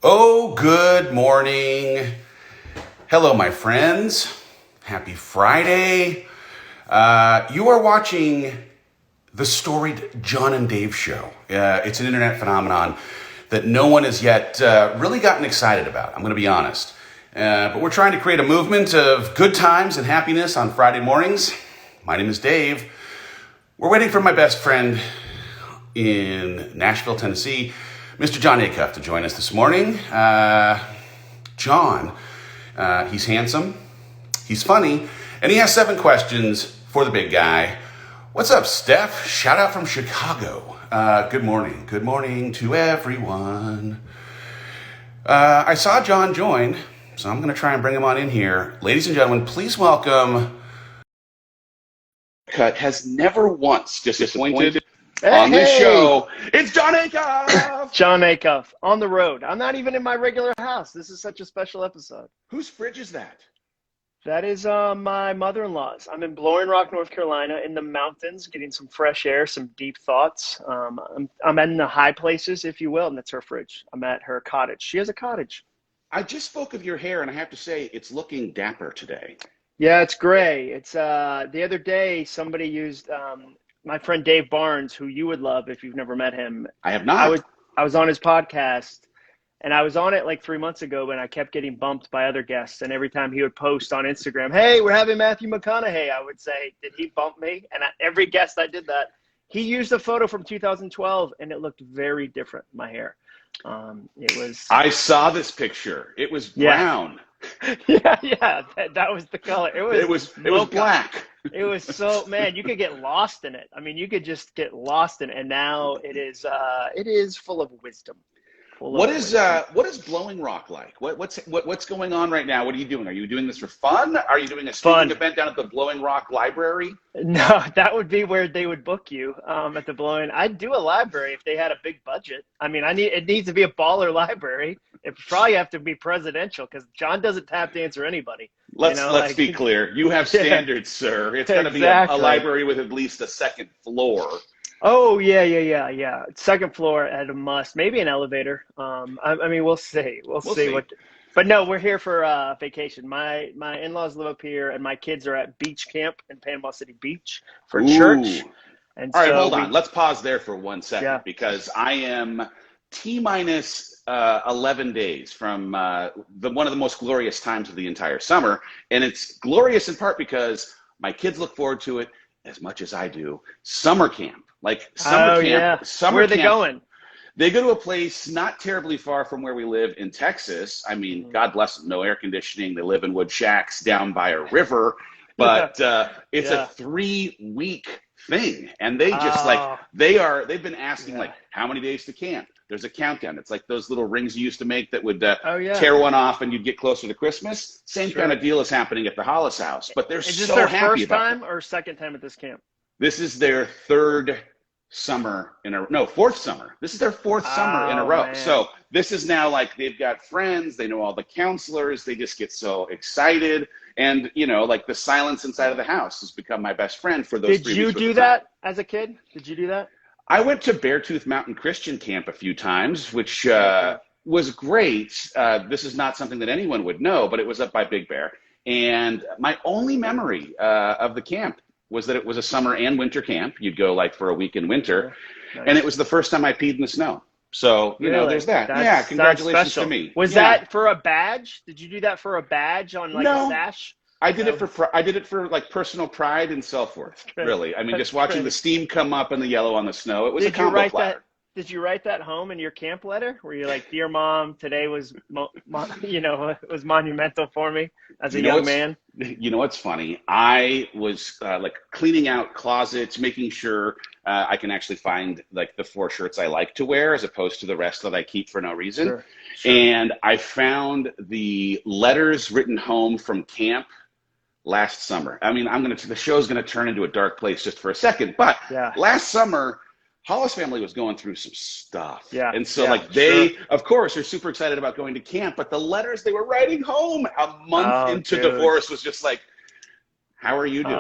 Oh, good morning. Hello, my friends. Happy Friday. You are watching the storied John and Dave show. It's an internet phenomenon that no one has yet really gotten excited about, I'm going to be honest. But we're trying to create a movement of good times and happiness on Friday mornings. My name is Dave. We're waiting for my best friend in Nashville, Tennessee, Mr. John Acuff, to join us this morning. John, he's handsome, he's funny, and he has 7 questions for the big guy. What's up, Steph? Shout out from Chicago. Good morning. Good morning to everyone. I saw John join, so I'm going to try and bring him on in here. Ladies and gentlemen, please welcome... Cut has never once disappointed on this show. It's John Acuff! John Acuff, on the road. I'm not even in my regular house. This is such a special episode. Whose fridge is that? That is my mother-in-law's. I'm in Blowing Rock, North Carolina, in the mountains, getting some fresh air, some deep thoughts. I'm in the high places, if you will, and that's her fridge. I'm at her cottage. She has a cottage. I just spoke of your hair, and I have to say, it's looking dapper today. Yeah, it's gray. It's the other day somebody used my friend Dave Barnes, who you would love if you've never met him. I have not. I was on his podcast, and I was on it like 3 months ago, and I kept getting bumped by other guests. And every time he would post on Instagram, "Hey, we're having Matthew McConaughey," I would say, "Did he bump me?" And every guest I did that, he used a photo from 2012, and it looked very different. My hair, it was. I saw this picture. It was brown. Yeah, that was the color. It was black. It was so, man, you could get lost in it. I mean, you could just get lost in it. And now it is full of wisdom. What is Blowing Rock like? What's going on right now? What are you doing? Are you doing this for fun? Are you doing a speaking event down at the Blowing Rock Library? No, that would be where they would book you, at the Blowing. I'd do a library if they had a big budget. I mean, it needs to be a baller library. It probably have to be presidential because John doesn't have to answer anybody. Let's be clear. You have standards, sir. It's going to be a library with at least a second floor. Oh, yeah. Second floor at a must. Maybe an elevator. I mean, we'll see. We'll see. But no, we're here for vacation. My in-laws live up here, and my kids are at beach camp in Panama City Beach for church. And all right, hold on. Let's pause there for 1 second because I am T-minus 11 days from one of the most glorious times of the entire summer. And it's glorious in part because my kids look forward to it as much as I do. Summer camp. Like summer camp. Yeah. Where are they going? They go to a place not terribly far from where we live in Texas. I mean, God bless them, no air conditioning. They live in wood shacks down by a river. But it's a 3-week thing. And they just they've been asking like, how many days to camp? There's a countdown. It's like those little rings you used to make that would tear one off and you'd get closer to Christmas. Same kind of deal is happening at the Hollis house. But they're so happy about it. Is this their first time or second time at this camp? This is their 4th summer in a This is their 4th summer in a row. Man. So this is now like they've got friends. They know all the counselors. They just get so excited. And, like the silence inside of the house has become my best friend for those 3 weeks. Did you do that as a kid? Did you do that? I went to Beartooth Mountain Christian Camp a few times, which was great. This is not something that anyone would know, but it was up by Big Bear. And my only memory of the camp was that it was a summer and winter camp. You'd go like for a week in winter. Nice. And it was the first time I peed in the snow. So, there's that. Congratulations to me. Was that for a badge? Did you do that for a badge on a sash? I did it for like personal pride and self-worth, really. I mean, just watching the steam come up and the yellow on the snow. It was a combo platter. Did you write that home in your camp letter? Were you like, "Dear Mom, today was, was monumental for me as a young man"? You know what's funny? I was like cleaning out closets, making sure I can actually find like the 4 shirts I like to wear as opposed to the rest that I keep for no reason. Sure. And I found the letters written home from camp last summer. I mean, the show's gonna turn into a dark place just for a second, but last summer, Hollis family was going through some stuff. Yeah. And so they, of course, are super excited about going to camp, but the letters they were writing home a month into divorce was just like, how are you doing?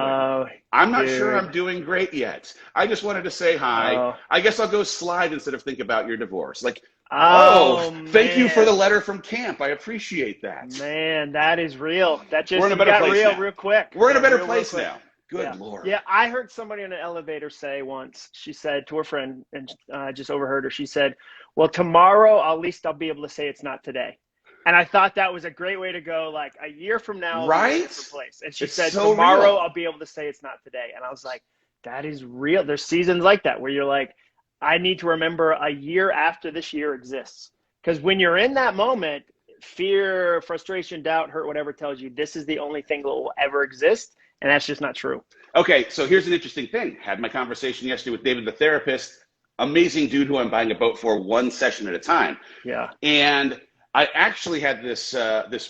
I'm not sure I'm doing great yet. I just wanted to say hi. I guess I'll go slide instead of think about your divorce. Like, Oh, thank you for the man. letter from camp. I appreciate that. Man, that is real. That We're just in a you better got place real now. real quick. We're in a Yeah, better real place quick. now. Yeah. Good Lord. Yeah, I heard somebody in an elevator say once, she said to her friend, and I just overheard her, she said, well, tomorrow, at least I'll be able to say it's not today. And I thought that was a great way to go. Like a year from now, I'll be in a Right? different place. And she It's said, so tomorrow, real. I'll be able to say it's not today. And I was like, that is real. There's seasons like that where you're like, I need to remember a year after this year exists. Because when you're in that moment, fear, frustration, doubt, hurt, whatever tells you this is the only thing that will ever exist. And that's just not true. Okay, so here's an interesting thing. Had my conversation yesterday with David, the therapist, amazing dude who I'm buying a boat for one session at a time. Yeah. And I actually had this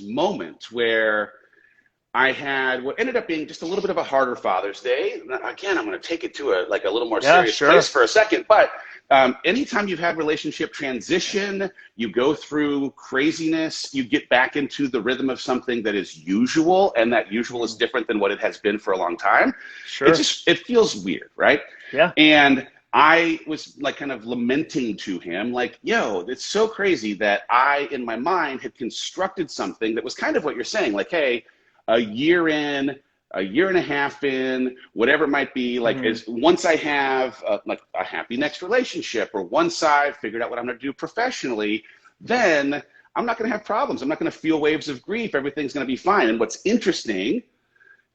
moment where I had what ended up being just a little bit of a harder Father's Day. Again, I'm going to take it to a little more serious place for a second. But anytime you've had relationship transition, you go through craziness, you get back into the rhythm of something that is usual, and that usual is different than what it has been for a long time. Sure. It feels weird, right? Yeah. And I was like kind of lamenting to him, like, yo, it's so crazy that I, in my mind, had constructed something that was kind of what you're saying, like, hey, a year in, a year and a half in, whatever it might be, like once I have like a happy next relationship, or once I've figured out what I'm going to do professionally, then I'm not going to have problems. I'm not going to feel waves of grief. Everything's going to be fine. And what's interesting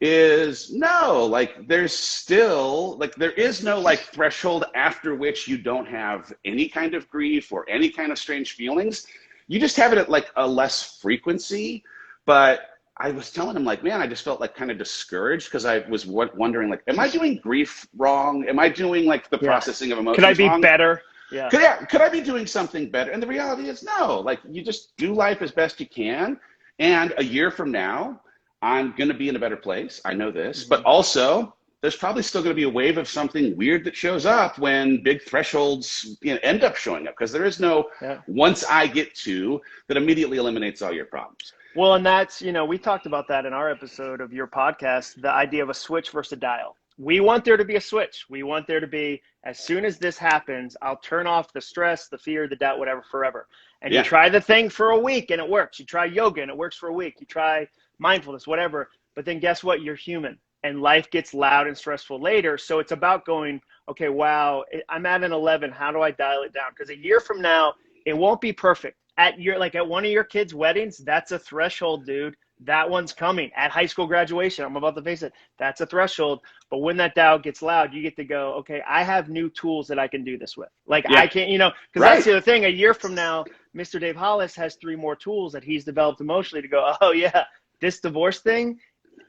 is no, like there's still, like there is no like threshold after which you don't have any kind of grief or any kind of strange feelings. You just have it at like a less frequency. But I was telling him, like, man, I just felt like kind of discouraged because I was wondering, like, am I doing grief wrong? Am I doing like the processing of emotions wrong? Could I be better? Yeah. Could I be doing something better? And the reality is no, like you just do life as best you can. And a year from now, I'm going to be in a better place. I know this, but also there's probably still going to be a wave of something weird that shows up when big thresholds end up showing up, because there is no once I get to that immediately eliminates all your problems. Well, and that's, we talked about that in our episode of your podcast, the idea of a switch versus a dial. We want there to be a switch. We want there to be, as soon as this happens, I'll turn off the stress, the fear, the doubt, whatever, forever. And you try the thing for a week and it works. You try yoga and it works for a week. You try mindfulness, whatever. But then guess what? You're human and life gets loud and stressful later. So it's about going, okay, wow, I'm at an 11. How do I dial it down? Because a year from now, it won't be perfect. At one of your kids' weddings, that's a threshold, dude. That one's coming. At high school graduation, I'm about to face it. That's a threshold. But when that dial gets loud, you get to go, okay, I have new tools that I can do this with. Like I can't, because that's the other thing. A year from now, Mr. Dave Hollis has 3 more tools that he's developed emotionally to go, oh yeah, this divorce thing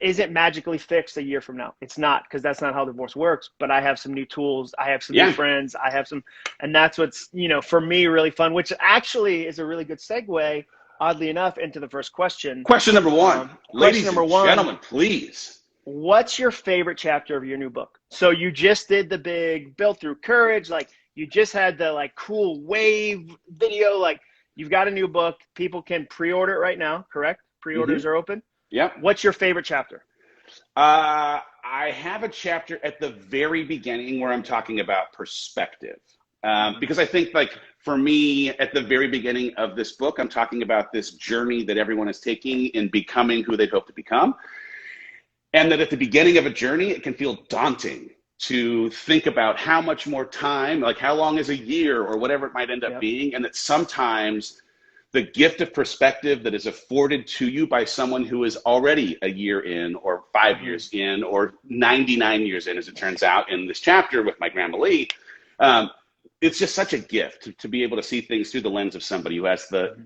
isn't magically fixed a year from now. It's not, because that's not how divorce works. But I have some new tools. I have some new friends. I have some, and that's what's, for me, really fun, which actually is a really good segue, oddly enough, into the first question. Question number 1. Ladies and gentlemen, please. What's your favorite chapter of your new book? So you just did the big Built Through Courage. Like you just had the like cool wave video. Like you've got a new book. People can pre-order it right now, correct? Pre-orders are open. Yeah. What's your favorite chapter? I have a chapter at the very beginning where I'm talking about perspective. Because I think, like, for me, at the very beginning of this book, I'm talking about this journey that everyone is taking in becoming who they hope to become. And that at the beginning of a journey, it can feel daunting to think about how much more time, like how long is a year or whatever it might end up being. And that sometimes the gift of perspective that is afforded to you by someone who is already a year in or 5 years in or 99 years in, as it turns out in this chapter with my grandma Lee, it's just such a gift to be able to see things through the lens of somebody who has the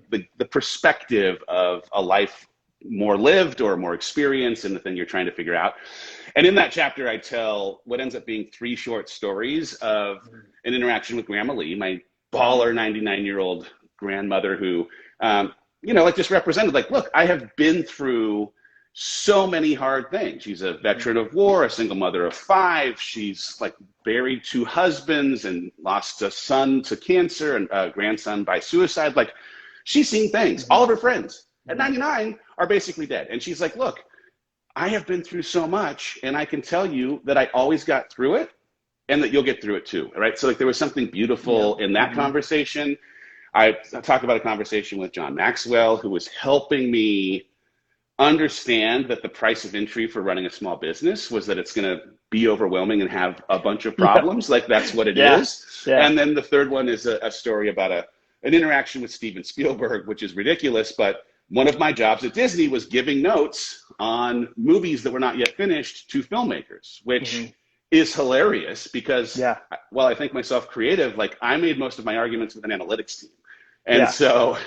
perspective of a life more lived or more experienced in the thing you're trying to figure out. And in that chapter, I tell what ends up being 3 short stories of an interaction with Grandma Lee, my baller 99-year-old grandmother who, like just represented, like, look, I have been through so many hard things. She's a veteran of war, a single mother of 5. She's like buried 2 husbands and lost a son to cancer and a grandson by suicide. Like she's seen things. All of her friends at 99 are basically dead. And she's like, look, I have been through so much and I can tell you that I always got through it and that you'll get through it too. Right. So like there was something beautiful in that conversation. I talked about a conversation with John Maxwell, who was helping me understand that the price of entry for running a small business was that it's going to be overwhelming and have a bunch of problems. Like that's what it is. Yeah. And then the third one is a story about an interaction with Steven Spielberg, which is ridiculous. But one of my jobs at Disney was giving notes on movies that were not yet finished to filmmakers, which is hilarious because while I think myself creative, like I made most of my arguments with an analytics team. And so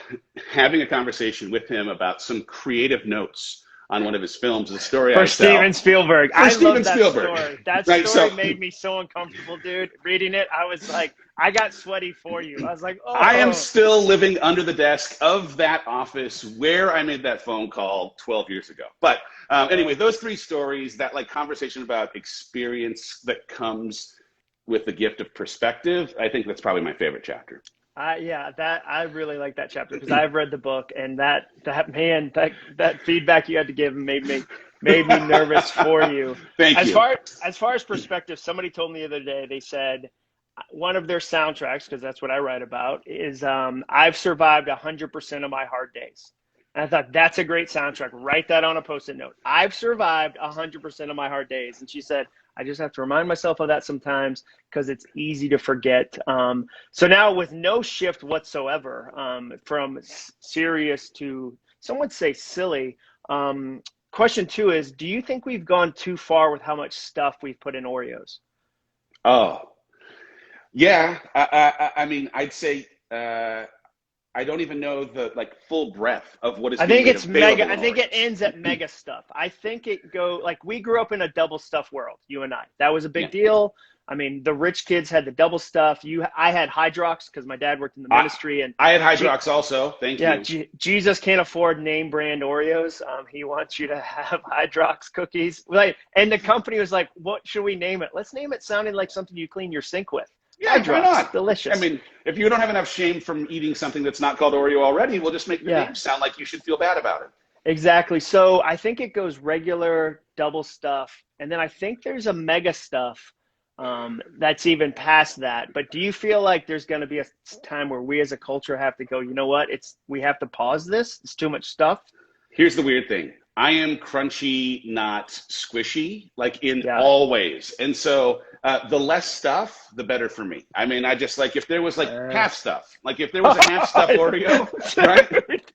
having a conversation with him about some creative notes on one of his films is a story for Steven Spielberg. I love that story. That story made me so uncomfortable, dude. Reading it, I was like, I got sweaty for you. I was like, oh. I am still living under the desk of that office where I made that phone call 12 years ago. But anyway, those three stories, that like conversation about experience that comes with the gift of perspective, I think that's probably my favorite chapter. I really like that chapter because I've read the book, and that feedback you had to give made me nervous for you. Thank you. As far as perspective, somebody told me the other day, they said one of their soundtracks, because that's what I write about, is I've survived 100% of my hard days. And I thought, that's a great soundtrack. Write that on a Post-it note. I've survived 100% of my hard days. And she said, I just have to remind myself of that sometimes because it's easy to forget. So now with no shift whatsoever, from serious to, some would say silly, question 2 is, do you think we've gone too far with how much stuff we've put in Oreos? Oh, yeah. I mean, I'd say I don't even know the like full breadth of what is. I think it's mega. I think it ends at mega stuff. I think it like we grew up in a double stuff world. You and I. That was a big deal. I mean, the rich kids had the double stuff. I had Hydrox because my dad worked in the ministry, and I had Hydrox also. Thank you. Yeah, Jesus can't afford name brand Oreos. He wants you to have Hydrox cookies. Like, and the company was like, "What should we name it? Let's name it sounding like something you clean your sink with." Yeah, Hydrox, why not? Delicious. I mean, if you don't have enough shame from eating something that's not called Oreo already, we'll just make the name sound like you should feel bad about it. Exactly. So I think it goes regular, double stuff, and then I think there's a mega stuff that's even past that. But do you feel like there's going to be a time where we as a culture have to go, you know what? We have to pause this. It's too much stuff. Here's the weird thing. I am crunchy, not squishy, like in all ways. And so the less stuff, the better for me. I mean, I just like, if there was like half stuff, like if there was a half stuff Oreo, right?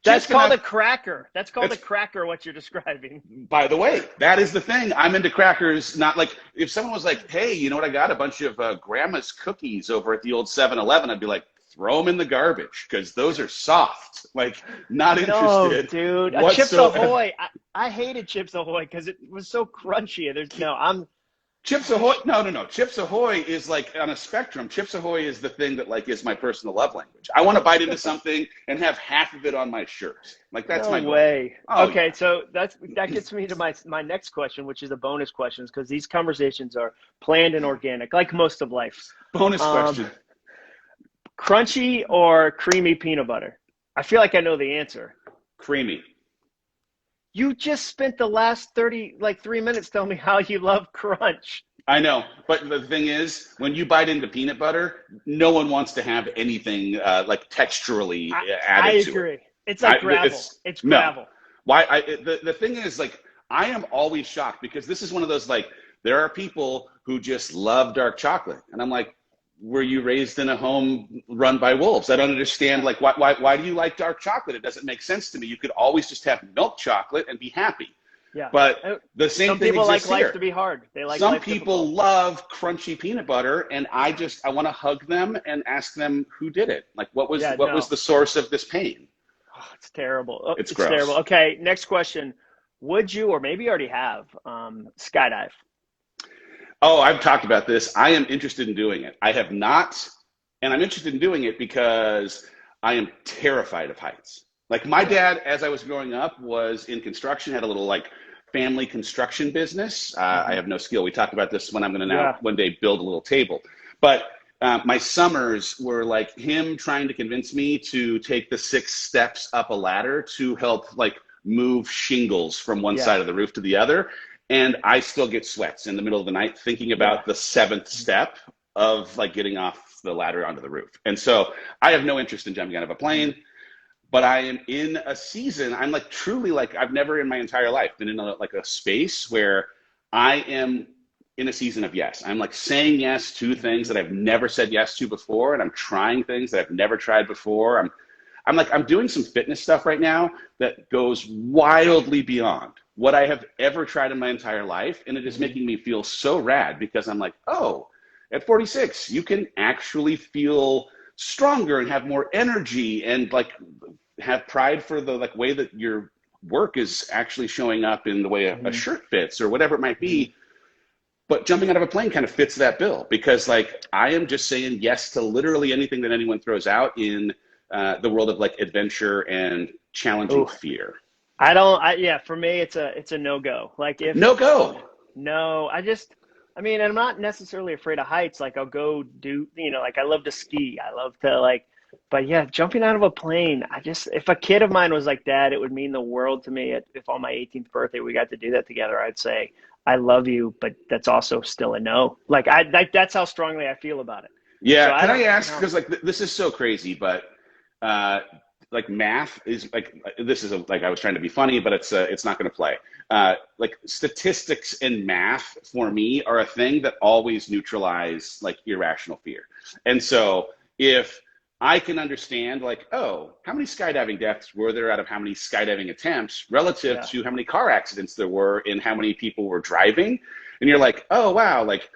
That's called a cracker. That's called a cracker, what you're describing. By the way, that is the thing. I'm into crackers, not like, if someone was like, hey, you know what I got? A bunch of grandma's cookies over at the old 7-Eleven. I'd be like, throw them in the garbage because those are soft. Like, not interested. No, dude. Chips Ahoy. I hated Chips Ahoy because it was so crunchy. Chips Ahoy. No. Chips Ahoy is like on a spectrum. Chips Ahoy is the thing that like is my personal love language. I want to bite into something and have half of it on my shirt. Like that's my way. Okay, so that gets me to my next question, which is a bonus question, because these conversations are planned and organic, like most of life. Bonus question. Crunchy or creamy peanut butter? I feel like I know the answer. Creamy. You just spent the last 3 minutes telling me how you love crunch. I know, but the thing is, when you bite into peanut butter, no one wants to have anything like texturally added to it. I agree. It's like gravel. It's gravel. No. Why? The thing is, like, I am always shocked because this is one of those, like, there are people who just love dark chocolate. And I'm like, were you raised in a home run by wolves? I don't understand. Like, why do you like dark chocolate? It doesn't make sense to me. You could always just have milk chocolate and be happy. Yeah. But the same thing exists here. Some people like life to be hard. They like some people love crunchy peanut butter, and I want to hug them and ask them who did it. Like, what was the source of this pain? Oh, it's terrible. It's gross. Terrible. Okay, next question. Would you, or maybe you already have, skydive? Oh, I've talked about this. I am interested in doing it. I have not, and I'm interested in doing it because I am terrified of heights. Like, my dad, as I was growing up, was in construction, had a little like family construction business. I have no skill. We talked about this when I'm going to now one day build a little table. But my summers were like him trying to convince me to take the 6 steps up a ladder to help like move shingles from one side of the roof to the other. And I still get sweats in the middle of the night thinking about the 7th step of like getting off the ladder onto the roof. And so I have no interest in jumping out of a plane, but I am in a season, I'm like truly like, I've never in my entire life been in like a space where I am in a season of yes. I'm like saying yes to things that I've never said yes to before. And I'm trying things that I've never tried before. I'm doing some fitness stuff right now that goes wildly beyond what I have ever tried in my entire life. And it is making me feel so rad because I'm like, oh, at 46, you can actually feel stronger and have more energy and like have pride for the like way that your work is actually showing up in the way a shirt fits or whatever it might be. But jumping out of a plane kind of fits that bill because like I am just saying yes to literally anything that anyone throws out in the world of like adventure and challenging fear. Yeah, for me, it's a no-go. Like if no-go. No, I'm not necessarily afraid of heights. Like I'll go do, like I love to ski. I love to like, but yeah, jumping out of a plane, if a kid of mine was like, Dad, it would mean the world to me if on my 18th birthday we got to do that together, I'd say, I love you, but that's also still a no. Like that's how strongly I feel about it. Yeah. So can I ask, because like this is so crazy, but like math is like, this is like, I was trying to be funny, but it's not going to play. Like statistics and math for me are a thing that always neutralize like irrational fear. And so if I can understand like, oh, how many skydiving deaths were there out of how many skydiving attempts relative to how many car accidents there were and how many people were driving. And you're like, oh, wow, like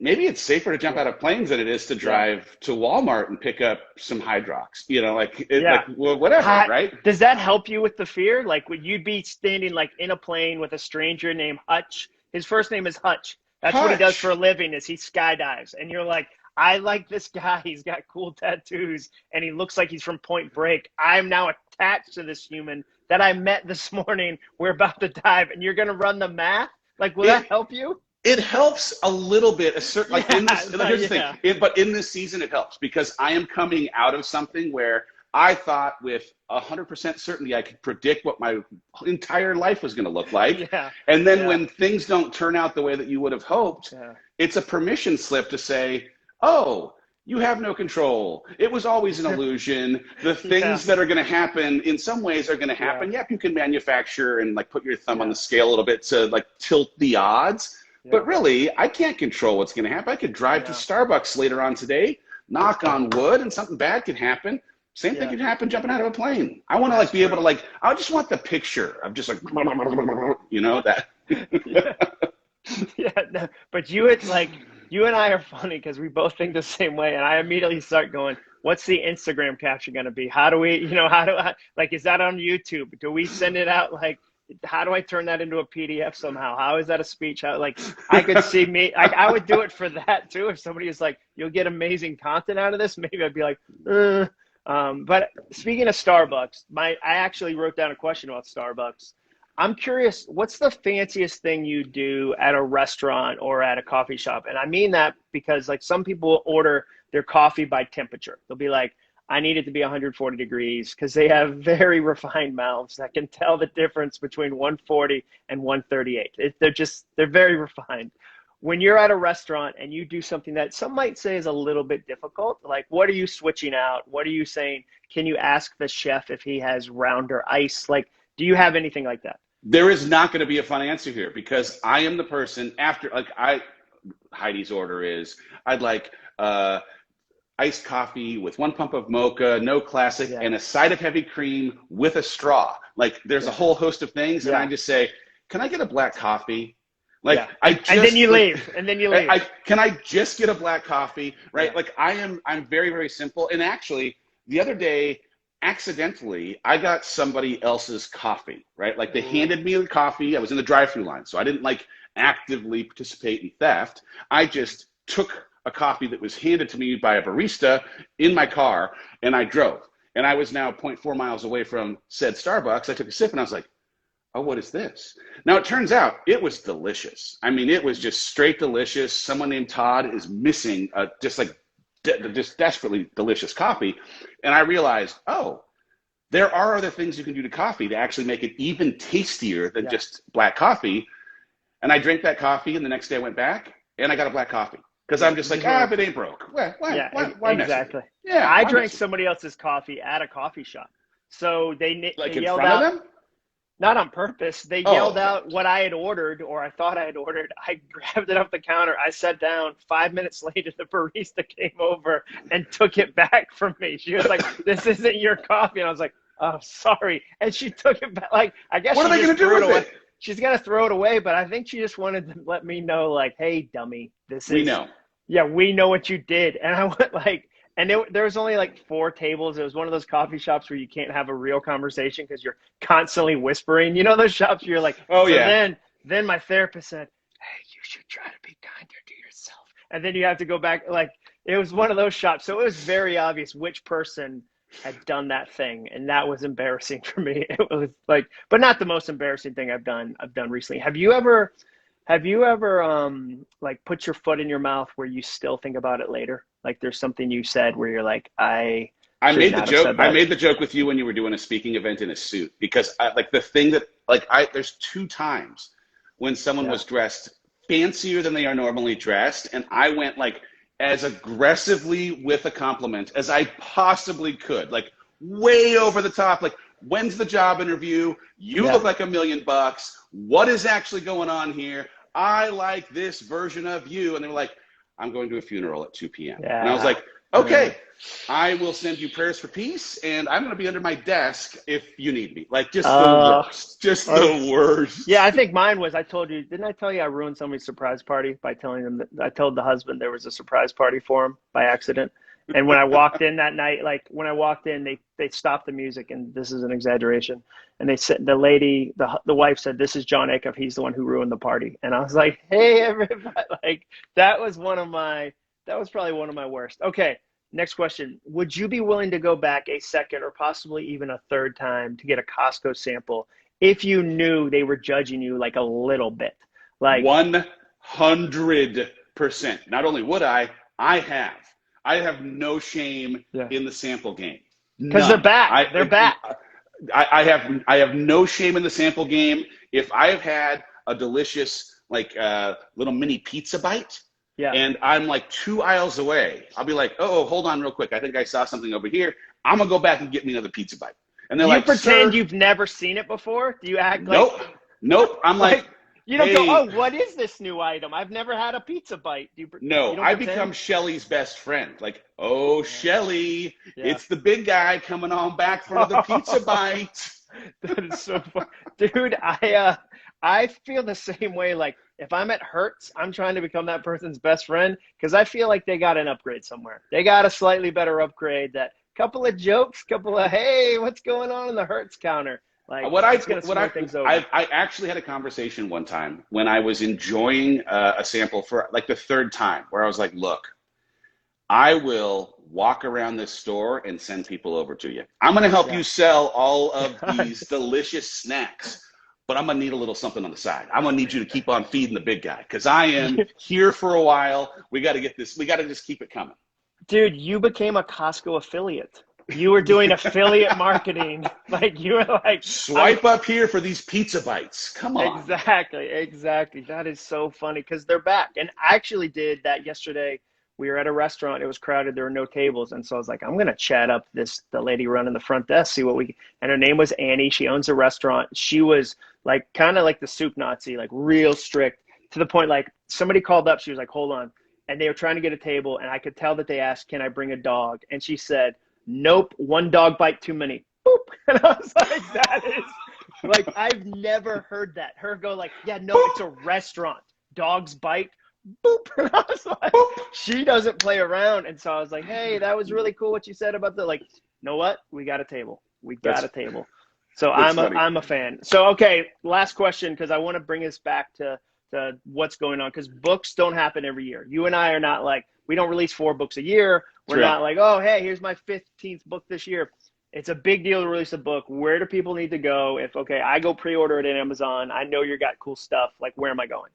maybe it's safer to jump out of planes than it is to drive to Walmart and pick up some Hydrox, like, like whatever, right? Does that help you with the fear? Like would you be standing like in a plane with a stranger named Hutch? His first name is Hutch. That's what he does for a living is he skydives. And you're like, I like this guy. He's got cool tattoos and he looks like he's from Point Break. I'm now attached to this human that I met this morning. We're about to dive and you're going to run the math. Like, will that help you? It helps a little bit. Here's the thing. But in this season, it helps because I am coming out of something where I thought with 100% certainty I could predict what my entire life was going to look like. And then when things don't turn out the way that you would have hoped, it's a permission slip to say, oh, you have no control. It was always an illusion. The things that are going to happen in some ways are going to happen. Yep, you can manufacture and like put your thumb on the scale a little bit to like tilt the odds. But really, I can't control what's going to happen. I could drive to Starbucks later on today, knock on wood, and something bad could happen. Same thing could happen jumping out of a plane. I want to like be able to like, I just want the picture of just like, that. No, but you and I are funny because we both think the same way. And I immediately start going, what's the Instagram caption going to be? How do we, is that on YouTube? Do we send it out? Like, how do I turn that into a PDF somehow? How is that a speech? I could see me, I would do it for that too. If somebody is like, you'll get amazing content out of this, maybe I'd be like, but speaking of Starbucks, I actually wrote down a question about Starbucks. I'm curious, what's the fanciest thing you do at a restaurant or at a coffee shop? And I mean that because like some people order their coffee by temperature. They'll be like, I need it to be 140 degrees because they have very refined mouths that can tell the difference between 140 and 138. They're very refined. When you're at a restaurant and you do something that some might say is a little bit difficult, like what are you switching out? What are you saying? Can you ask the chef if he has rounder ice? Like, do you have anything like that? There is not going to be a fun answer here because I am the person after, Heidi's order is, I'd like iced coffee with 1 pump of mocha, no classic, and a side of heavy cream with a straw. Like there's a whole host of things. And I just say, can I get a black coffee? And then you leave. Can I just get a black coffee? Right. Yeah. Like I'm very, very simple. And actually the other day, accidentally, I got somebody else's coffee, right? Like they handed me the coffee. I was in the drive-through line. So I didn't like actively participate in theft. I just took a coffee that was handed to me by a barista in my car and I drove. And I was now 0.4 miles away from said Starbucks. I took a sip and I was like, oh, what is this? Now it turns out it was delicious. I mean, it was just straight delicious. Someone named Todd is missing just desperately delicious coffee. And I realized, oh, there are other things you can do to coffee to actually make it even tastier than just black coffee. And I drank that coffee and the next day I went back and I got a black coffee. Because I'm just like, if it ain't broke, why exactly. Yeah, I drank somebody else's coffee at a coffee shop. So they in yelled front out, of them? not on purpose. They yelled out what I had ordered, or I thought I had ordered. I grabbed it off the counter. I sat down. 5 minutes later, the barista came over and took it back from me. She was like, "This isn't your coffee." And I was like, "Oh, sorry." And she took it back. Like, I guess what are they going to do with it? She's going to throw it away, but I think she just wanted to let me know, like, "Hey, dummy, we know what you did." And I went like, and there was only like 4 tables. It was one of those coffee shops where you can't have a real conversation because you're constantly whispering. You know those shops where you're like, Then my therapist said, "Hey, you should try to be kinder to yourself." And then you have to go back. Like, it was one of those shops. So it was very obvious which person had done that thing. And that was embarrassing for me. It was like, but not the most embarrassing thing I've done recently. Have you ever like put your foot in your mouth where you still think about it later? Like there's something you said where you're like, I made the joke. I made the joke with you when you were doing a speaking event in a suit, because there's 2 times when someone was dressed fancier than they are normally dressed. And I went like as aggressively with a compliment as I possibly could, like way over the top. Like, when's the job interview? You look like $1 million. What is actually going on here? I like this version of you. And they were like, I'm going to a funeral at 2 p.m. And I was like, okay, I will send you prayers for peace, and I'm going to be under my desk if you need me. Like, just the worst. Yeah, I think mine was, didn't I tell you I ruined somebody's surprise party by telling them that I told the husband there was a surprise party for him by accident. And when I walked in that night, they stopped the music, and this is an exaggeration. And they said, the wife said, "This is John Acuff. He's the one who ruined the party." And I was like, "Hey, everybody!" Like, that was probably one of my worst. Okay, next question: would you be willing to go back a second or possibly even a third time to get a Costco sample if you knew they were judging you like a little bit? Like 100%. Not only would I have no shame in the sample game. Because they're back. They're back. I have no shame in the sample game. If I have had a delicious little mini pizza bite, and I'm like 2 aisles away, I'll be like, oh, hold on real quick. I think I saw something over here. I'm gonna go back and get me another pizza bite. And they're like, pretend you've never seen it before? Do you act like Nope. I'm like you don't go, "Oh, what is this new item? I've never had a pizza bite." I become Shelly's best friend. Like, "Oh, Shelly, it's the big guy coming on back for another pizza bite." That is so fun. Dude, I feel the same way. Like, if I'm at Hertz, I'm trying to become that person's best friend because I feel like they got an upgrade somewhere. They got a slightly better upgrade. That couple of jokes, hey, what's going on in the Hertz counter? Like, I actually had a conversation one time when I was enjoying a sample for like the 3rd time, where I was like, "Look, I will walk around this store and send people over to you. I'm going to help you sell all of these delicious snacks, but I'm going to need a little something on the side. I'm going to need you to keep on feeding the big guy because I am here for a while. We got to get this. We got to just keep it coming." Dude, you became a Costco affiliate. You were doing affiliate marketing. Like, you were like, swipe up here for these pizza bites. Come on. Exactly. That is so funny because they're back. And I actually did that yesterday. We were at a restaurant. It was crowded. There were no tables. And so I was like, I'm going to chat up the lady running the front desk, see and her name was Annie. She owns a restaurant. She was like, kind of like the soup Nazi, like real strict to the point, like somebody called up. She was like, "Hold on." And they were trying to get a table. And I could tell that they asked, "Can I bring a dog?" And she said, "Nope, 1 dog bite too many." Boop. And I was like, that is like, I've never heard that. Her go like, "Yeah, no, boop. It's a restaurant. Dogs bite." Boop. And I was like, boop. She doesn't play around. And so I was like, "Hey, that was really cool what you said about the," like, "You know what? We got a table. A table." So I'm a fan. So, okay, last question, because I want to bring us back to what's going on, because books don't happen every year. You and I are not like, we don't release 4 books a year. We're not like, "Oh, hey, here's my 15th book this year." It's a big deal to release a book. Where do people need to go? If, I go pre-order it at Amazon, I know you got cool stuff. Like, where am I going?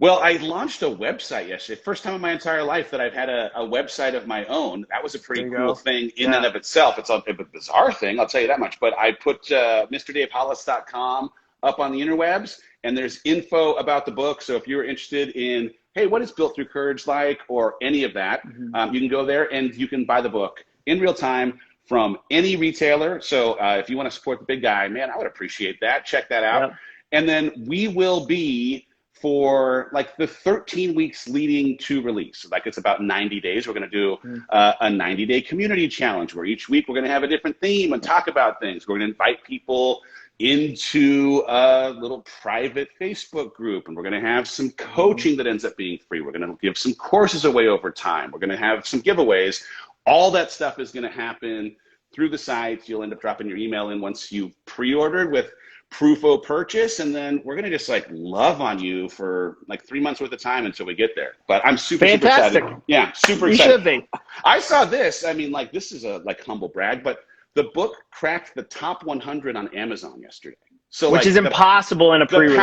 Well, I launched a website yesterday. First time in my entire life that I've had a website of my own. That was a pretty cool thing in and of itself. It's a bizarre thing, I'll tell you that much. But I put MrDaveHollis.com up on the interwebs, and there's info about the book. So if you're interested in hey, what is Built Through Courage like, or any of that, you can go there and you can buy the book in real time from any retailer. So if you want to support the big guy, man, I would appreciate that. Check that out. Yep. And then we will be, for like the 13 weeks leading to release, like it's about 90 days, we're going to do a 90-day community challenge where each week we're going to have a different theme and talk about things. We're going to invite people into a little private Facebook group, and we're going to have some coaching that ends up being free. We're going to give some courses away over time. We're going to have some giveaways. All that stuff is going to happen through the site. You'll end up dropping your email in once you've pre-ordered with proof of purchase, and then we're going to just like love on you for like 3 months worth of time until we get there. But I'm super excited. Yeah, super excited. You should be. I saw this. I mean, like, this is a like humble brag, but the book cracked the top 100 on Amazon yesterday. So, which is impossible in a pre-release.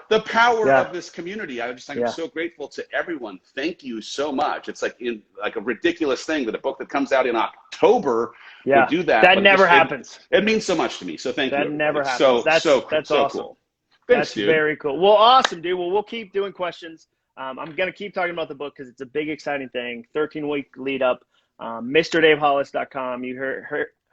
The power of this community. I'm so grateful to everyone. Thank you so much. It's like a ridiculous thing that a book that comes out in October would do that. That never happens. It means so much to me. So thank you. That never happens. That's awesome. Cool. Thanks, dude. Very cool. Well, awesome, dude. Well, we'll keep doing questions. I'm going to keep talking about the book because it's a big, exciting thing. 13-week lead up. MrDaveHollis.com. You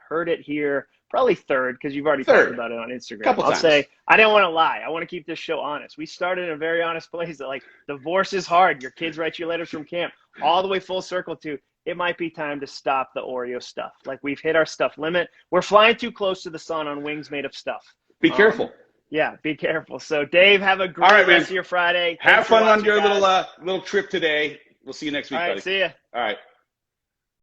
heard it here. Probably third, because you've already talked about it on Instagram. I'll say, I didn't want to lie. I want to keep this show honest. We started in a very honest place that, like, divorce is hard. Your kids write you letters from camp, all the way full circle to it might be time to stop the Oreo stuff. Like, we've hit our stuff limit. We're flying too close to the sun on wings made of stuff. Be careful. Yeah, be careful. So, Dave, have a great rest of your Friday. Have fun on your little trip today. We'll see you next week, buddy. See ya. All right.